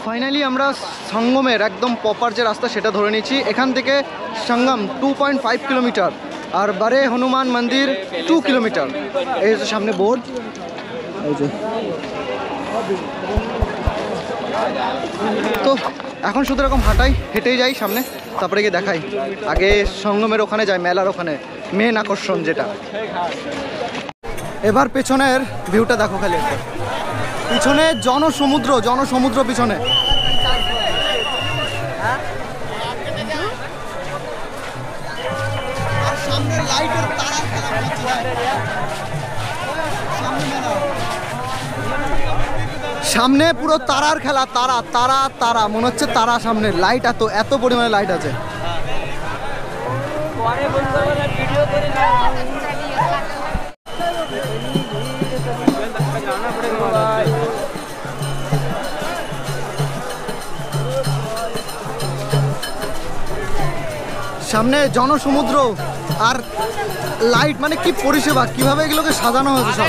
Finally আমরা সঙ্গমের একদম proper যে রাস্তা সেটা ধরে নিয়েছি। এখান থেকে সঙ্গম 2.5 কিলোমিটার আর বারে হনুমান মন্দির 2 কিলোমিটার। এই হচ্ছে সামনে বোর্ড। এই যে তো এখন শুধু এরকম হেঁটেই যাই সামনে, তারপরে গিয়ে দেখাই। আগে সঙ্গমের ওখানে যাই, মেলার ওখানে মেন আকর্ষণ যেটা। এবার পেছনের ভিউটা দেখো খালি, পিছনে জনসমুদ্র পিছনে। সামনে পুরো তারার খেলা, তারা তারা তারা মনে হচ্ছে তারা, সামনে লাইট, এত পরিমাণে লাইট আছে। সামনে জনসমুদ্র আর লাইট, মানে কি পরিষেবা, কিভাবে এগুলোকে সাজানো হয়েছে সব।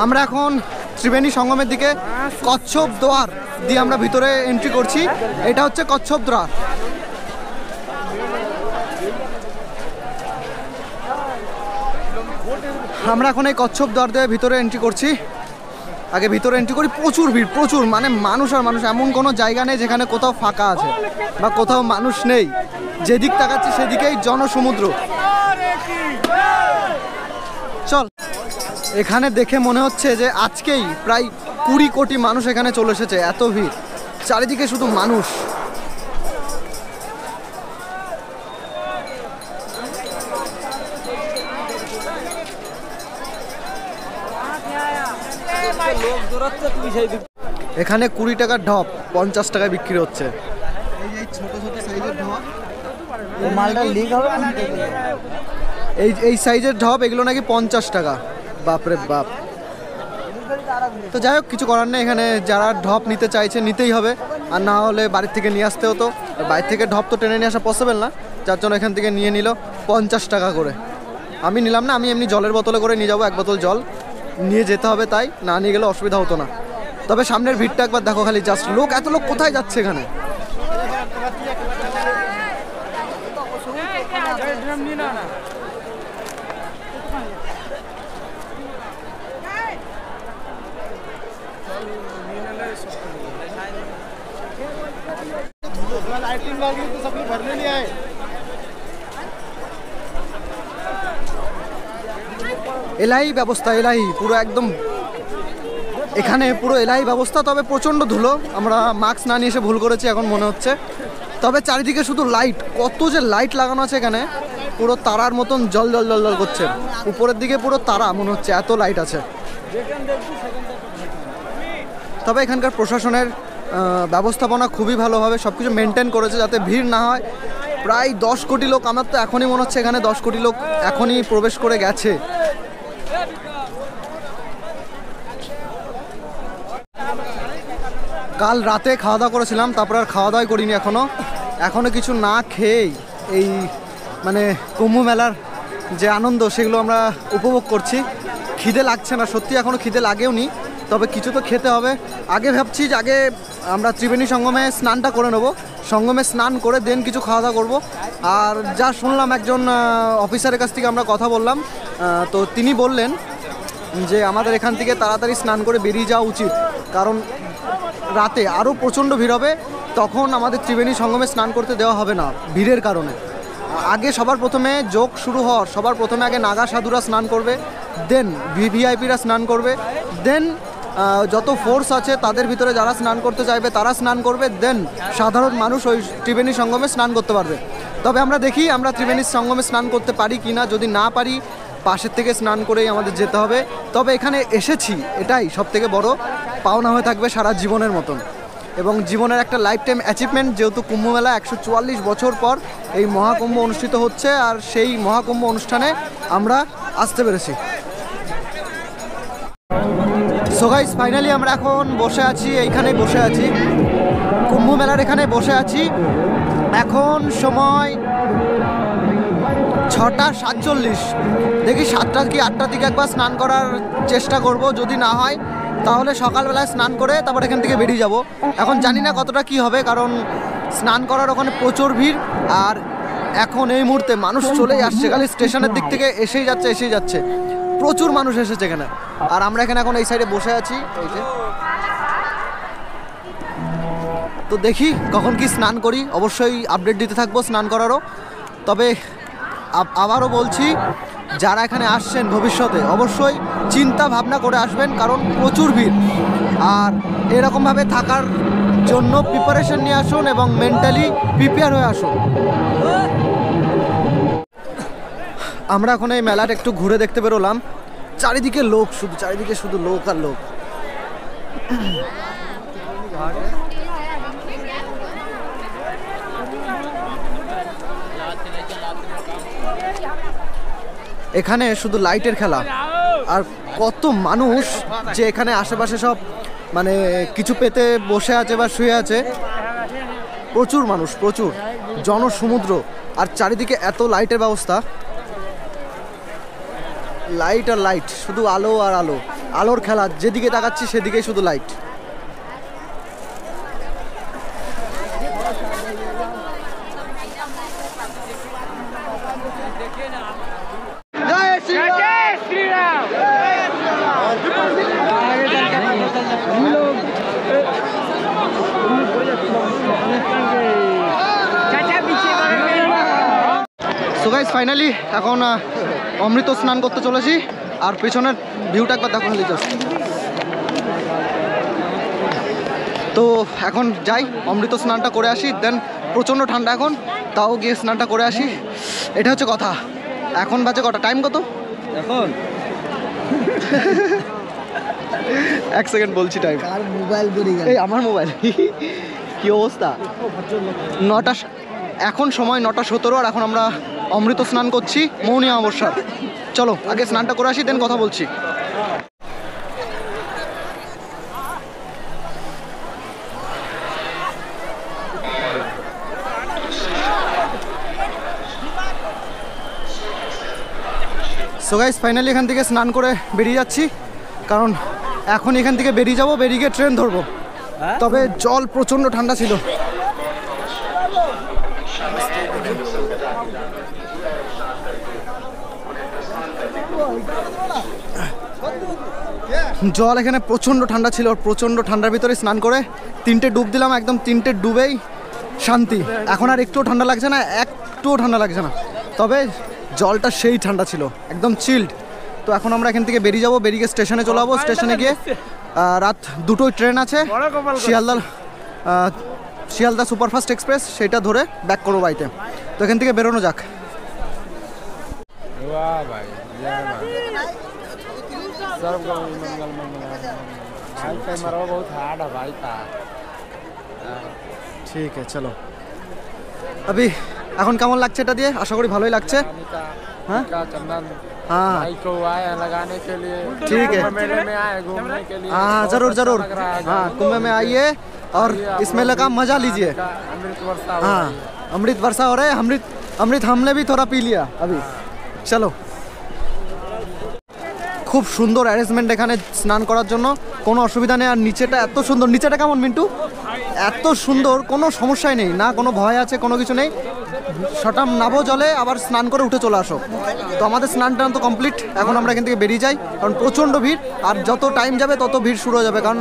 আমরা এখন ত্রিবেণী সঙ্গমের দিকে কচ্ছপ দ্বার দিয়ে আমরা ভিতরে এন্ট্রি করছি। এটা হচ্ছে কচ্ছপ দ্বার। আমরা এখন এই কচ্ছপ দ্বার দিয়ে ভিতরে এন্ট্রি করছি। আগে ভিতরে এন্ট্রি করি, প্রচুর ভিড়, প্রচুর, মানে মানুষ আর মানুষ। এমন কোনো জায়গা নেই যেখানে কোথাও ফাঁকা আছে বা কোথাও মানুষ নেই। যেদিক তাকাচ্ছি সেদিকেই জনসমুদ্র। চল, এখানে দেখে মনে হচ্ছে যে আজকেই প্রায় 20 কোটি মানুষ এখানে চলে এসেছে। এত ভিড়, চারিদিকে শুধু মানুষ। এখানে 20 টাকার ঢপ 50 টাকায় বিক্রি হচ্ছে। ছোট ছোট সাইজের ঢপ, মালটা লিক হবে। এই সাইজের ঢপ এগুলো নাকি 50 টাকা। বাপরে বাপ। তো যাই হোক, কিছু করার নেই। এখানে যারা ঢপ নিতে চাইছে নিতেই হবে, আর না হলে বাড়ির থেকে নিয়ে আসতে হতো। বাড়ির থেকে ঢপ তো টেনে নিয়ে আসা পসিবল না, যার জন্য এখান থেকে নিয়ে নিল 50 টাকা করে। আমি নিলাম না, আমি এমনি জলের বোতলে করে নিয়ে যাবো। 1 বোতল জল নিয়ে যেতে হবে, তাই না নিয়ে গেলে অসুবিধা হতো না। তবে সামনের ভিড়টা একবার দেখো খালি, জাস্ট লোক, এত লোক কোথায় যাচ্ছে এখানে। এলাই ব্যবস্থা, এলাই পুরো একদম, এখানে পুরো এলাই ব্যবস্থা। তবে প্রচণ্ড ধুলো, আমরা মাস্ক না নিয়ে এসে ভুল করেছি এখন মনে হচ্ছে। তবে চারিদিকে শুধু লাইট, কত যে লাইট লাগানো আছে এখানে, পুরো তারার মতন জল জল জল জল করছে। উপরের দিকে পুরো তারা মনে হচ্ছে, এত লাইট আছে। তবে এখানকার প্রশাসনের ব্যবস্থাপনা খুবই ভালোভাবে সব কিছু মেনটেন করেছে যাতে ভিড় না হয়। প্রায় 10 কোটি লোক, আমার তো এখনই মনে হচ্ছে এখানে 10 কোটি লোক এখনই প্রবেশ করে গেছে। কাল রাতে খাওয়া দাওয়া করেছিলাম, তারপর আর খাওয়া দাওয়াই করিনি এখনও কিছু না খেয়েই এই মানে কুম্ভ মেলার যে আনন্দ সেগুলো আমরা উপভোগ করছি। খিদে লাগছে না, সত্যি এখনও খিদে লাগেও নি, তবে কিছু তো খেতে হবে। আগে ভাবছি যে আগে আমরা ত্রিবেণী সঙ্গমে স্নানটা করে নেবো, সঙ্গমে স্নান করে দেন কিছু খাওয়া দাওয়া করবো। আর যা শুনলাম একজন অফিসারের কাছ থেকে আমরা কথা বললাম, তো তিনি বললেন যে আমাদের এখান থেকে তাড়াতাড়ি স্নান করে বেরিয়ে যাওয়া উচিত, কারণ রাতে আরও প্রচণ্ড ভিড় হবে, তখন আমাদের ত্রিবেণী সঙ্গমে স্নান করতে দেওয়া হবে না ভিড়ের কারণে। আগে সবার প্রথমে যোগ শুরু হওয়ার সবার প্রথমে আগে নাগা সাধুরা স্নান করবে, দেন ভিভিআইপিরা স্নান করবে, দেন যত ফোর্স আছে তাদের ভিতরে যারা স্নান করতে চাইবে তারা স্নান করবে, দেন সাধারণ মানুষ ওই ত্রিবেণী সঙ্গমে স্নান করতে পারবে। তবে আমরা দেখি আমরা ত্রিবেণী সঙ্গমে স্নান করতে পারি কি না। যদি না পারি পাশের থেকে স্নান করেই আমাদের যেতে হবে। তবে এখানে এসেছি, এটাই সবথেকে বড় পাওনা হয়ে থাকবে সারা জীবনের মতন। এবং জীবনের একটা লাইফ টাইম অ্যাচিভমেন্ট, যেহেতু কুম্ভ মেলা 144 বছর পর এই মহাকুম্ভ অনুষ্ঠিত হচ্ছে, আর সেই মহাকুম্ভ অনুষ্ঠানে আমরা আসতে পেরেছি। সো গাইস, ফাইনালি আমরা এখন বসে আছি, এইখানেই বসে আছি, কুম্ভ মেলার এখানে বসে আছি। এখন সময় 6:47। দেখি 7টা কি 8টার দিকে একবার স্নান করার চেষ্টা করব, যদি না হয় তাহলে সকালবেলায় স্নান করে তারপর এখান থেকে বেরিয়ে যাব। এখন জানি না কতটা কি হবে, কারণ স্নান করার ওখানে প্রচুর ভিড়, আর এখন এই মুহূর্তে মানুষ চলেই আসছে, খালি স্টেশনের দিক থেকে এসেই যাচ্ছে, প্রচুর মানুষ এসেছে এখানে। আর আমরা এখানে এখন এই সাইডে বসে আছি, এই যে। তো দেখি কখন কি স্নান করি, অবশ্যই আপডেট দিতে থাকবো স্নান করারও। তবে আবারও বলছি, যারা এখানে আসছেন ভবিষ্যতে অবশ্যই চিন্তা ভাবনা করে আসবেন, কারণ প্রচুর ভিড়। আর এরকমভাবে থাকার জন্য প্রিপারেশন নিয়ে আসুন এবং মেন্টালি প্রিপেয়ার হয়ে আসুন। আমরা এখন এই মেলাটা একটু ঘুরে দেখতে বেরোলাম, চারিদিকে লোক, চারিদিকে শুধু লোক আর লোক। এখানে শুধু লাইটের খেলা, আর কত মানুষ যে এখানে আশেপাশে সব মানে কিছু পেতে বসে আছে বা শুয়ে আছে, প্রচুর মানুষ, প্রচুর জনসমুদ্র, আর চারিদিকে এত লাইটের ব্যবস্থা, লাইট আর লাইট, শুধু আলো আর আলো, আলোর খেলা, যেদিকে তাকাচ্ছি সেদিকেই শুধু লাইট। সো গাইস, ফাইনালি এখন অমৃত স্নান করতে চলেছি, আর পেছনের ভিউটা একবার দেখো খালি জাস্ট। তো এখন যাই, অমৃত স্নানটা করে আসি, দেন প্রচণ্ড ঠান্ডা এখন, তাও গিয়ে স্নানটা করে আসি, এটা হচ্ছে কথা। এখন বাজে কটা, টাইম কত এখন? 1 সেকেন্ড বলছি টাইম। মোবাইল এই আমার মোবাইল, কি অবস্থা। 9টা, এখন সময় 9:17, আর এখন আমরা অমৃত স্নান করছি মৌনী অমাবস্যার। চলো আগে স্নানটা করে আসি, দেন কথা বলছি। সো গাইস, ফাইনালি এখান থেকে স্নান করে বেরিয়ে যাচ্ছি, কারণ এখন এখান থেকে বেরিয়ে যাব, বেরিয়ে গিয়ে ট্রেন ধরবো। তবে জল প্রচণ্ড ঠান্ডা ছিল। জল এখানে প্রচণ্ড ঠান্ডা ছিল, প্রচণ্ড ঠান্ডার ভিতরে স্নান করে 3টে ডুব দিলাম, একদম 3টে ডুবেই শান্তি। এখন আর একটুও ঠান্ডা লাগছে না, একটুও ঠান্ডা লাগছে না, তবে জলটা সেই ঠান্ডা ছিল, একদম চিল্ড। তো এখন আমরা এখান থেকে বেরিয়ে যাবো, বেরিয়ে স্টেশনে চলে যাবো। স্টেশনে গিয়ে রাত 2টোয় ট্রেন আছে, শিয়ালদা সুপারফাস্ট এক্সপ্রেস, সেটা ধরে ব্যাক করবো বাড়িতে। তো এখান থেকে বেরোনো যাক। ঠিক আছে, চলো। अभी এখন কেমন লাগছে এটা দিয়ে? আশা করি ভালোই লাগছে। हाँ हाँ को आए लगाने के लिए, ठीक है, मेले में आए घूमने के लिए। हाँ जरूर जरूर, हाँ कुंभ में आइए और इस मेले का मजा लीजिए। अमृत वर्षा, हाँ अमृत वर्षा हो रहा है, अमृत हमने भी थोड़ा पी लिया अभी। चलो, খুব সুন্দর অ্যারেঞ্জমেন্ট এখানে স্নান করার জন্য, কোনো অসুবিধা নেই। আর নিচেটা এত সুন্দর, নিচেটা কেমন মিন্টু? এত সুন্দর, কোনো সমস্যাই নেই, না কোনো ভয় আছে, কোনো কিছু নেই। সটাম নাবো জলে, আবার স্নান করে উঠে চলে আসো। তো আমাদের স্নানটা তো কমপ্লিট, এখন আমরা এখান থেকে বেরিয়ে যাই, কারণ প্রচণ্ড ভিড়, আর যত টাইম যাবে তত ভিড় শুরু হয়ে যাবে, কারণ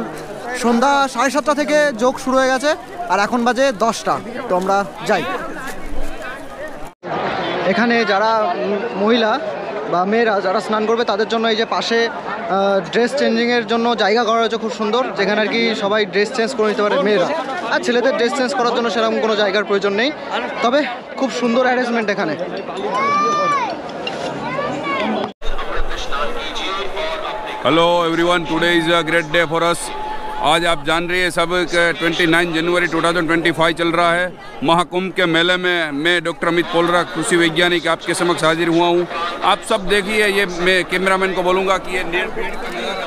সন্ধ্যা 7:30 থেকে যোগ শুরু হয়ে গেছে, আর এখন বাজে 10টা। তো আমরা যাই। এখানে যারা মহিলা বা মেয়েরা যারা স্নান করবে তাদের জন্য এই যে পাশে ড্রেস চেঞ্জিংয়ের জন্য জায়গা করা হয়েছে, খুব সুন্দর, যেখানে আর কি সবাই ড্রেস চেঞ্জ করে নিতে পারে মেয়েরা। আর ছেলেদের ড্রেস চেঞ্জ করার জন্য সেরকম কোনো জায়গার প্রয়োজন নেই, তবে খুব সুন্দর অ্যারেঞ্জমেন্ট এখানে। Hello everyone, today is a great day for us आज आप जान रहे हैं सब 29 जनवरी 2025 चल रहा है। महाकुंभ के मेले में मैं डॉक्टर अमित पोलरा, कृषि वैज्ञानिक, आपके समक्ष हाजिर हुआ हूँ। आप सब देखिए, ये मैं कैमरामैन को बोलूँगा कि ये भीड़ का नज़ारा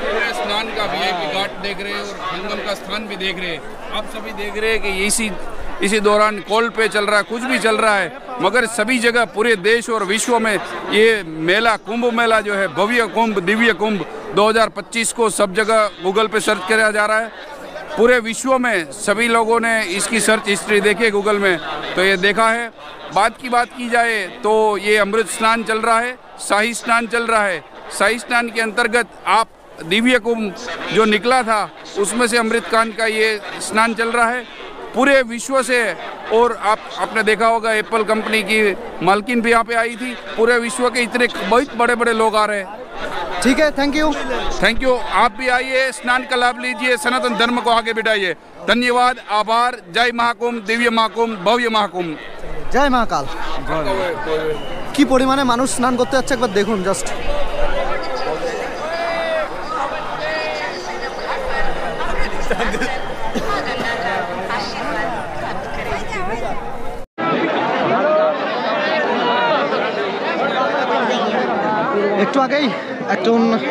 पूरे स्नान का वीआईपी घाट देख रहे हैं और संगम का स्थान भी देख रहे हैं। आप सभी देख रहे हैं कि इसी दौरान कॉल पे चल रहा है, कुछ भी चल रहा है, मगर सभी जगह पूरे देश और विश्व में ये मेला, कुंभ मेला जो है, भव्य कुंभ, दिव्य कुंभ 2025 को सब जगह गूगल पे सर्च किया जा रहा है। पूरे विश्व में सभी लोगों ने इसकी सर्च हिस्ट्री देखी है गूगल में, तो ये देखा है। बात की जाए तो ये अमृत स्नान चल रहा है, शाही स्नान चल रहा है। शाही स्नान के अंतर्गत आप दिव्य कुंभ जो निकला था उसमें से अमृत कांड का ये स्नान चल रहा है पूरे विश्व से। और आपने देखा होगा एप्पल कंपनी की मालकिन भी यहाँ पे आई थी। पूरे विश्व के इतने बहुत बड़े बड़े लोग आ रहे हैं। ठीक है, थैंक यू। आप भी आइए, स्नान का लाभ लीजिए, सनातन धर्म को आगे बढ़ाइए। धन्यवाद, आभार। जय महाकुंभ, दिव्य महाकुंभ, भव्य महाकुंभ, জয় মহাকাল। কি পরিমাণে মানুষ স্নান করতে যাচ্ছে একবার দেখুন জাস্ট। একটু আগেই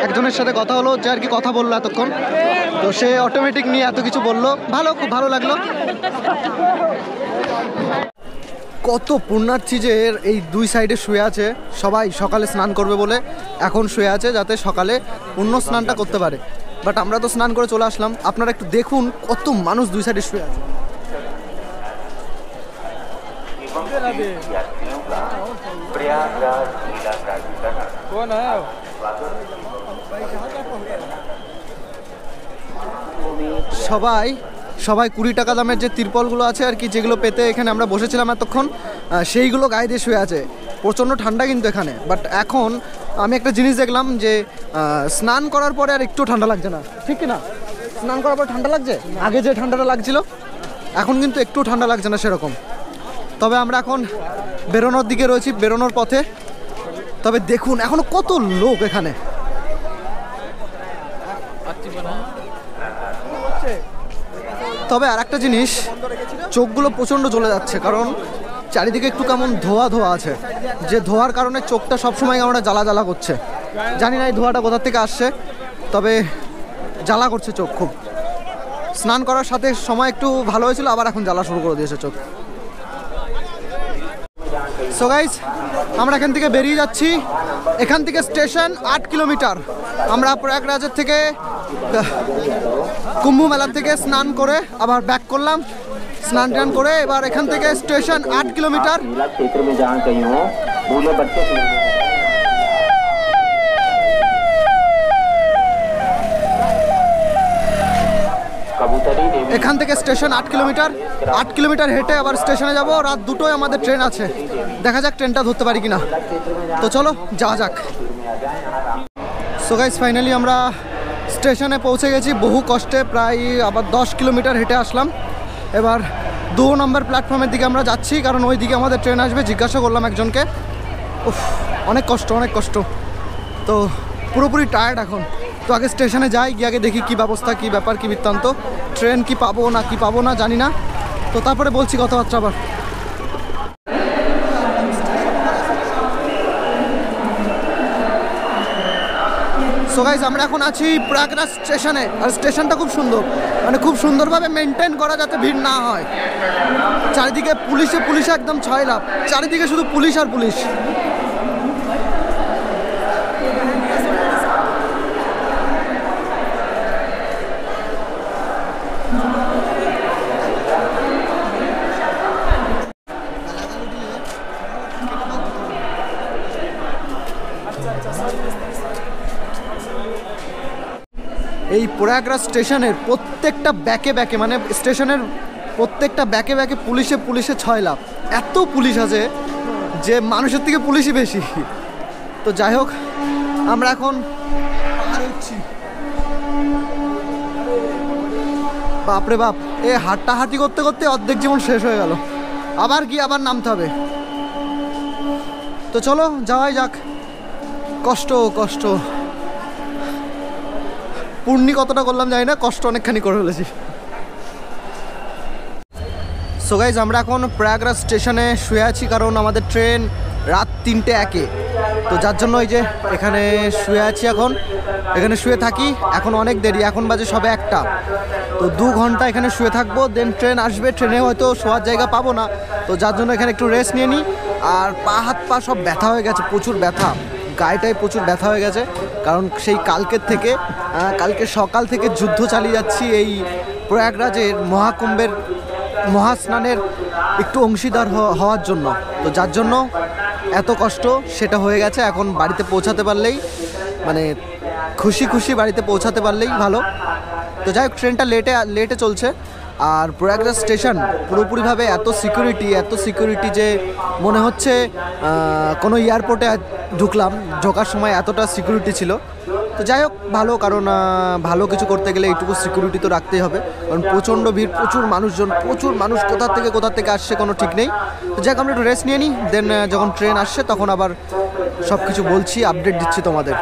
একজনের সাথে কথা হলো, যে আর কি কথা বললো এতক্ষণ, তো সে অটোমেটিক নিয়ে এত কিছু বললো। খুব ভালো লাগলো। কত পুণ্যার্থী যে এই দুই সাইডে শুয়ে আছে, সবাই সকালে স্নান করবে বলে এখন শুয়ে আছে, যাতে সকালে পুণ্য স্নানটা করতে পারে। বাট আমরা তো স্নান করে চলে আসলাম। আপনারা একটু দেখুন কত মানুষ দুই সাইডে শুয়ে আছে। সবাই 20 টাকা দামের যে তিরপলগুলো আছে আর কি, যেগুলো পেতে এখানে আমরা বসেছিলাম এতক্ষণ, সেইগুলো গায়ে দিয়ে শুয়ে আছে। প্রচণ্ড ঠান্ডা কিন্তু এখানে। বাট এখন আমি একটা জিনিস দেখলাম যে স্নান করার পরে আর একটু ঠান্ডা লাগছে না, ঠিক কি না? স্নান করার পর ঠান্ডা লাগছে, আগে যে ঠান্ডাটা লাগছিল এখন কিন্তু একটু ঠান্ডা লাগছে না সেরকম। তবে আমরা এখন বেরোনোর দিকে রয়েছি, বেরোনোর পথে। তবে দেখুন এখনো কত লোক এখানে। তবে আর একটা জিনিস, চোখগুলো প্রচণ্ড জ্বলে যাচ্ছে, কারণ চারিদিকে একটু কেমন ধোয়া আছে, যে ধোয়ার কারণে চোখটা সবসময় আমরা জ্বালা করছে। জানি না এই ধোয়াটা কোথা থেকে আসছে, তবে জ্বালা করছে চোখ খুব। স্নান করার সাথে সময় একটু ভালো হয়েছিল, আবার এখন জ্বালা শুরু করে দিয়েছে চোখ। সো গাইস, আমরা এখান থেকে বেরিয়ে যাচ্ছি। এখান থেকে স্টেশন 8 কিলোমিটার। আমরা প্রয়াগরাজের থেকে, কুম্ভ মেলার থেকে স্নান করে আবার ব্যাক করলাম। স্নান টান করে এবার এখান থেকে স্টেশন 8 কিলোমিটার। এখান থেকে স্টেশন 8 কিলোমিটার। 8 কিলোমিটার হেঁটে আবার স্টেশনে যাব। রাত 2টোয় আমাদের ট্রেন আছে, দেখা যাক ট্রেনটা ধরতে পারি কিনা। তো চলো যাওয়া যাক। সো গাইস, ফাইনালি আমরা স্টেশনে পৌঁছে গেছি বহু কষ্টে। প্রায় আবার 10 কিলোমিটার হেঁটে আসলাম। এবার 2 নম্বর প্ল্যাটফর্মের দিকে আমরা যাচ্ছি, কারণ ওই দিকে আমাদের ট্রেন আসবে। জিজ্ঞাসা করলাম একজনকে। অনেক কষ্ট। তো পুরোপুরি টায়ার্ড এখন। তো আগে স্টেশনে যাই, গিয়ে আগে দেখি কী ব্যবস্থা, কী ব্যাপার, কী বৃত্তান্ত, ট্রেন কি পাবো না জানি না। তো তারপরে বলছি কথাবার্তা আবার। সো গাইস, আমরা এখন আছি প্রয়াগরাজ স্টেশনে। আর স্টেশনটা খুব সুন্দর, মানে খুব সুন্দরভাবে মেনটেন করা, যাতে ভিড় না হয়। চারিদিকে পুলিশে একদম ছয়লাভ, চারিদিকে শুধু পুলিশ আর পুলিশ। এই প্রয়াগরাজ স্টেশনের প্রত্যেকটা ব্যাকে, মানে স্টেশনের প্রত্যেকটা ব্যাকে পুলিশে ছয়লাভ। এত পুলিশ আছে যে মানুষের থেকে পুলিশই বেশি। তো যাই হোক, আমরা এখন উঠছি। বাপরে বাপ, হাঁটাহাঁটি করতে করতে অর্ধেক জীবন শেষ হয়ে গেল। আবার নামতে হবে। তো চলো যাওয়াই যাক। কষ্ট। পূর্ণি কতটা করলাম জানি না, কষ্ট অনেকখানি করে ফেলেছি। সো গাইজ আমরা এখন প্রয়াগরাজ স্টেশনে শুয়ে আছি, কারণ আমাদের ট্রেন রাত 3:01-এ। তো যার জন্য এই যে এখানে শুয়ে আছি, এখন এখানে শুয়ে থাকি। এখন অনেক দেরি, এখন বাজে সবে 1টা। তো 2 ঘন্টা এখানে শুয়ে থাকবো, দেন ট্রেন আসবে। ট্রেনে হয়তো শোয়ার জায়গা পাবো না, তো যার জন্য এখানে একটু রেস্ট নিয়ে নিই। আর পা হাত পা সব ব্যথা হয়ে গেছে, প্রচুর ব্যথা, গায়েটায় প্রচুর ব্যথা হয়ে গেছে। কারণ সেই কালকের থেকে কালকে সকাল থেকে যুদ্ধ চালিয়ে যাচ্ছি এই প্রয়াগরাজের মহাকুম্ভের মহাস্নানের একটু অংশীদার হওয়ার জন্য। তো যার জন্য এত কষ্ট সেটা হয়ে গেছে। এখন বাড়িতে পৌঁছাতে পারলেই মানে খুশি খুশি বাড়িতে পৌঁছাতে পারলেই ভালো। তো যাই হোক, ট্রেনটা লেটে চলছে। আর প্রয়াগরাজ স্টেশন পুরোপুরিভাবে এত সিকিউরিটি যে মনে হচ্ছে কোনো এয়ারপোর্টে ঢোকার সময় এতটা সিকিউরিটি ছিল। তো যাই হোক ভালো, কারণ ভালো কিছু করতে গেলে এইটুকু সিকিউরিটি তো রাখতেই হবে, কারণ প্রচণ্ড ভিড়, প্রচুর মানুষ কোথা থেকে আসছে কোনো ঠিক নেই। তো যাই হোক আমরা একটু রেস্ট নিয়ে নিই, দেন যখন ট্রেন আসছে তখন আবার সব কিছু বলছি, আপডেট দিচ্ছি তোমাদের।